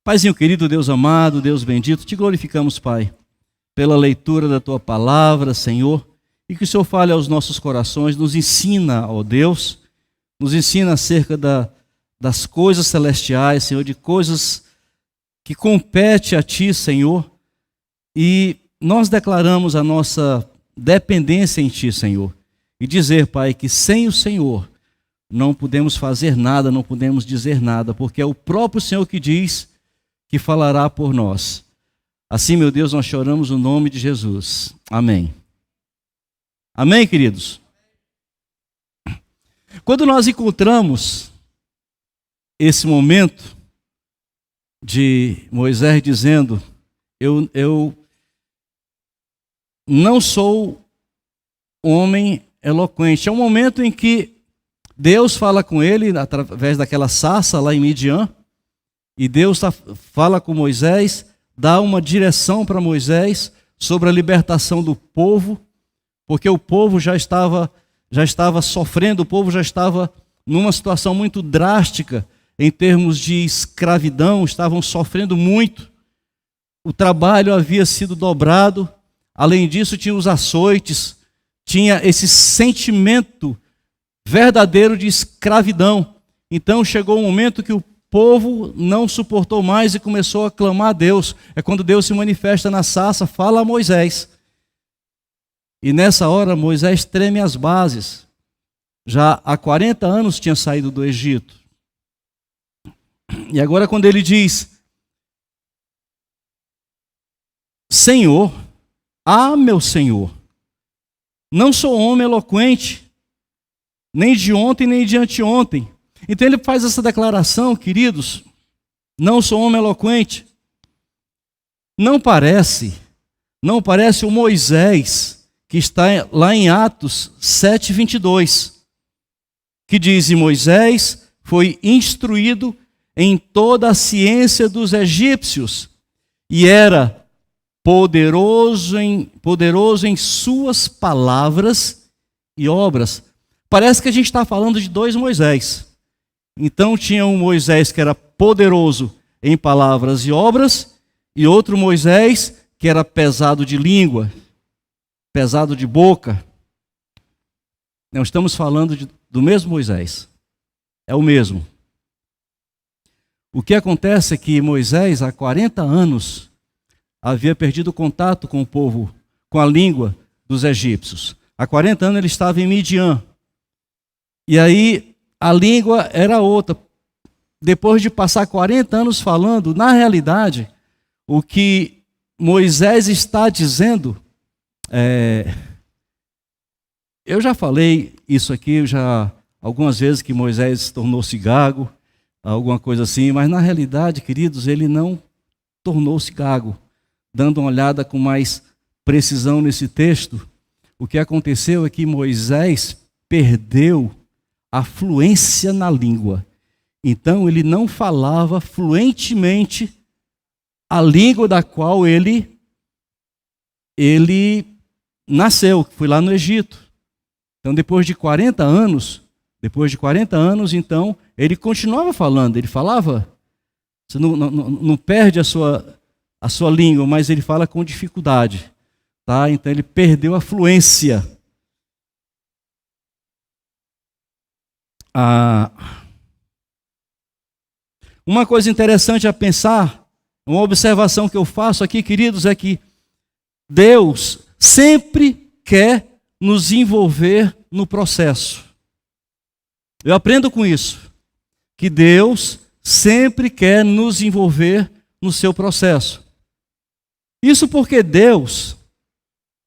Paizinho querido, Deus amado, Deus bendito, te glorificamos, Pai, pela leitura da Tua palavra, Senhor, e que o Senhor fale aos nossos corações, nos ensina, ó Deus, nos ensina acerca das coisas celestiais, Senhor, de coisas que compete a Ti, Senhor, e nós declaramos a nossa dependência em Ti, Senhor, e dizer, Pai, que sem o Senhor não podemos fazer nada, não podemos dizer nada, porque é o próprio Senhor que diz que falará por nós. Assim, meu Deus, nós choramos no nome de Jesus. Amém. Amém, queridos? Quando nós encontramos esse momento de Moisés dizendo, eu não sou homem eloquente, é um momento em que Deus fala com ele através daquela sarça lá em Midian, e Deus fala com Moisés, dá uma direção para Moisés sobre a libertação do povo, porque o povo já estava sofrendo, o povo já estava numa situação muito drástica em termos de escravidão, estavam sofrendo muito, o trabalho havia sido dobrado, além disso tinha os açoites, tinha esse sentimento verdadeiro de escravidão. Então chegou um momento que o povo não suportou mais e começou a clamar a Deus. É quando Deus se manifesta na sarça, fala a Moisés. E nessa hora Moisés treme as bases. Já há 40 anos tinha saído do Egito. E agora quando ele diz, Senhor, meu Senhor, não sou homem eloquente, nem de ontem, nem de anteontem. Então ele faz essa declaração, queridos, não sou homem eloquente. Não parece o Moisés, que está lá em Atos 7:22, que diz, e Moisés foi instruído em toda a ciência dos egípcios, e era poderoso em suas palavras e obras. Parece que a gente está falando de dois Moisés. Então tinha um Moisés que era poderoso em palavras e obras, e outro Moisés que era pesado de língua, pesado de boca. Não estamos falando do mesmo Moisés. É o mesmo. O que acontece é que Moisés, há 40 anos, havia perdido contato com o povo, com a língua dos egípcios. Há 40 anos ele estava em Midian. E aí a língua era outra. Depois de passar 40 anos falando, na realidade, o que Moisés está dizendo, eu já falei isso aqui, algumas vezes que Moisés tornou-se gago, alguma coisa assim, mas na realidade, queridos, ele não tornou-se gago. Dando uma olhada com mais precisão nesse texto, o que aconteceu é que Moisés perdeu a fluência na língua. Então ele não falava fluentemente a língua da qual ele nasceu, que foi lá no Egito. Então depois de 40 anos, então, ele continuava falando, ele falava, você não perde a sua língua, mas ele fala com dificuldade. Tá? Então ele perdeu a fluência. Uma coisa interessante a pensar, uma observação que eu faço aqui, queridos, é que Deus sempre quer nos envolver no processo. Eu aprendo com isso, que Deus sempre quer nos envolver no seu processo. Isso porque Deus,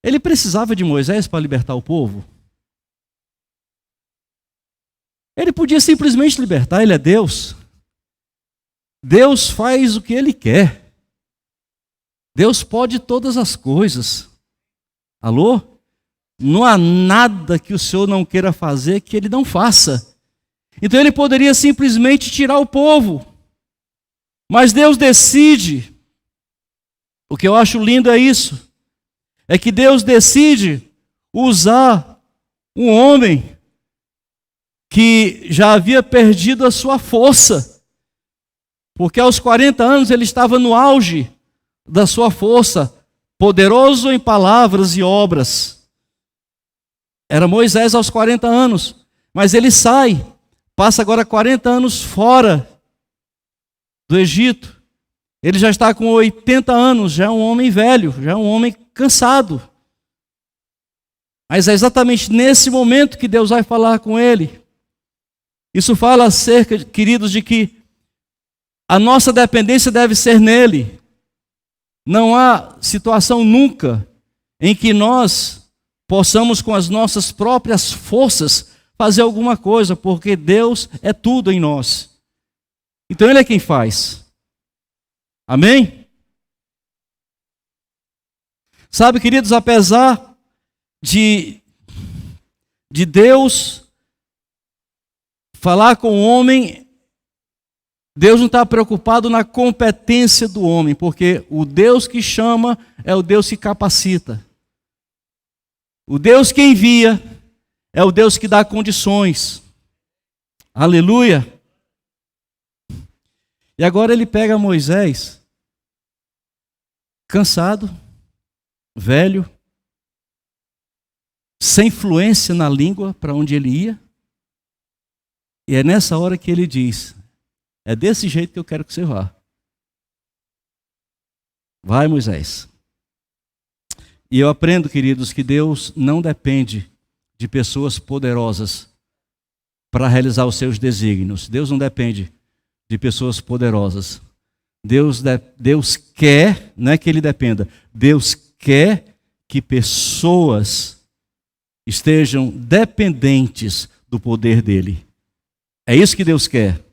ele precisava de Moisés para libertar o povo. Ele podia simplesmente libertar, ele é Deus. Deus faz o que ele quer. Deus pode todas as coisas. Alô? Não há nada que o Senhor não queira fazer que ele não faça. Então ele poderia simplesmente tirar o povo. Mas Deus decide. O que eu acho lindo é isso. É que Deus decide usar um homem que já havia perdido a sua força, Porque aos 40 anos ele estava no auge da sua força, poderoso em palavras e obras. Era Moisés aos 40 anos, mas ele sai, passa agora 40 anos fora do Egito. Ele já está com 80 anos, já é um homem velho, já é um homem cansado. Mas é exatamente nesse momento que Deus vai falar com ele. Isso fala acerca, queridos, de que a nossa dependência deve ser nele. Não há situação nunca em que nós possamos, com as nossas próprias forças, fazer alguma coisa, porque Deus é tudo em nós. Então Ele é quem faz. Amém? Sabe, queridos, apesar de Deus falar com o homem, Deus não está preocupado na competência do homem, porque o Deus que chama é o Deus que capacita. O Deus que envia é o Deus que dá condições. Aleluia! E agora ele pega Moisés, cansado, velho, sem fluência na língua para onde ele ia. E é nessa hora que ele diz: é desse jeito que eu quero que você vá. Vai, Moisés. E eu aprendo, queridos, que Deus não depende de pessoas poderosas para realizar os seus desígnios. Deus não depende de pessoas poderosas. Deus quer, não é que Ele dependa, Deus quer que pessoas estejam dependentes do poder dEle. É isso que Deus quer.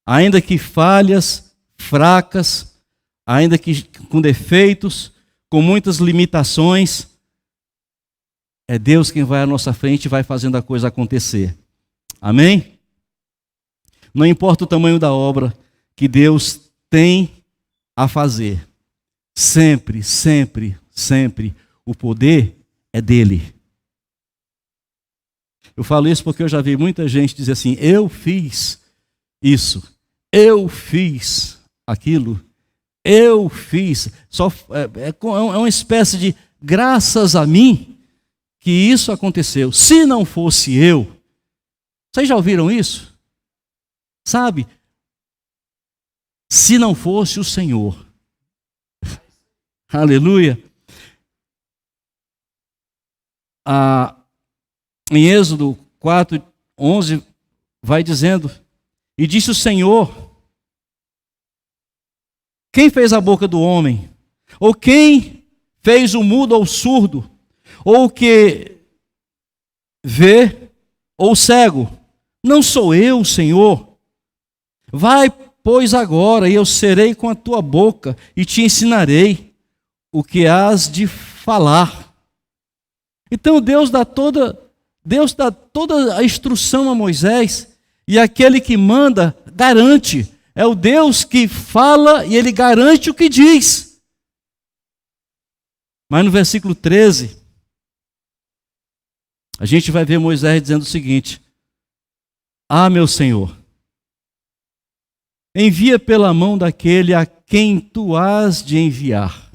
Ainda que falhas, fracas, ainda que com defeitos, com muitas limitações, é Deus quem vai à nossa frente e vai fazendo a coisa acontecer. Amém? Não importa o tamanho da obra que Deus tem a fazer. Sempre, sempre, sempre, o poder é dele. Eu falo isso porque eu já vi muita gente dizer assim: eu fiz isso, eu fiz aquilo, eu fiz. É uma espécie de graças a mim que isso aconteceu. Se não fosse eu. Vocês já ouviram isso? Sabe? Se não fosse o Senhor. Aleluia. Em Êxodo 4:11 vai dizendo: e disse o Senhor: quem fez a boca do homem? Ou quem fez o mudo ou o surdo? Ou o que vê ou o cego? Não sou eu, Senhor? Vai, pois, agora, e eu serei com a tua boca e te ensinarei o que hás de falar. Então Deus dá toda a instrução a Moisés, e aquele que manda garante. É o Deus que fala e ele garante o que diz. Mas no versículo 13, a gente vai ver Moisés dizendo o seguinte: ah, meu Senhor, envia pela mão daquele a quem tu has de enviar.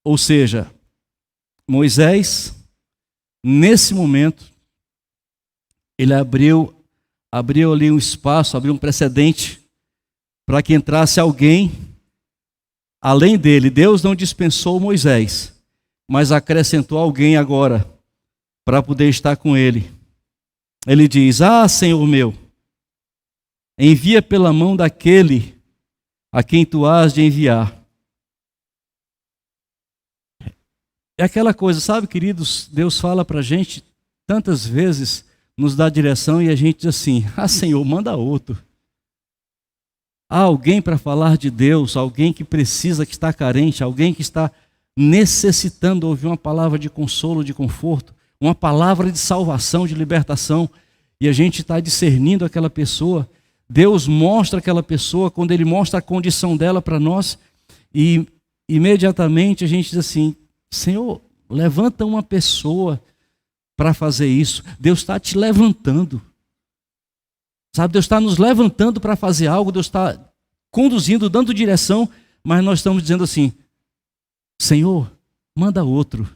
Ou seja, Moisés, nesse momento, ele abriu ali um espaço, abriu um precedente para que entrasse alguém além dele. Deus não dispensou Moisés, mas acrescentou alguém agora para poder estar com ele. Ele diz: ah, Senhor meu, envia pela mão daquele a quem tu has de enviar. É aquela coisa, sabe, queridos, Deus fala para a gente tantas vezes, nos dá direção e a gente diz assim: ah, Senhor, manda outro. Há alguém para falar de Deus, alguém que precisa, que está carente, alguém que está necessitando ouvir uma palavra de consolo, de conforto, uma palavra de salvação, de libertação, e a gente está discernindo aquela pessoa. Deus mostra aquela pessoa, quando Ele mostra a condição dela para nós, e imediatamente a gente diz assim: Senhor, levanta uma pessoa para fazer isso. Deus está te levantando. Sabe, Deus está nos levantando para fazer algo, Deus está conduzindo, dando direção, mas nós estamos dizendo assim: Senhor, manda outro.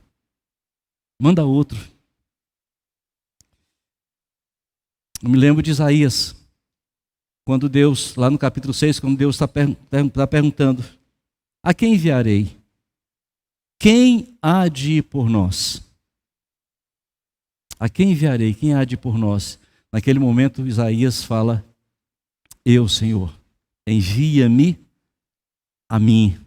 Manda outro. Eu me lembro de Isaías, quando Deus, lá no capítulo 6, quando Deus está perguntando: a quem enviarei? Quem há de ir por nós? A quem enviarei? Quem há de ir por nós? Naquele momento, Isaías fala: eu, Senhor, envia-me a mim.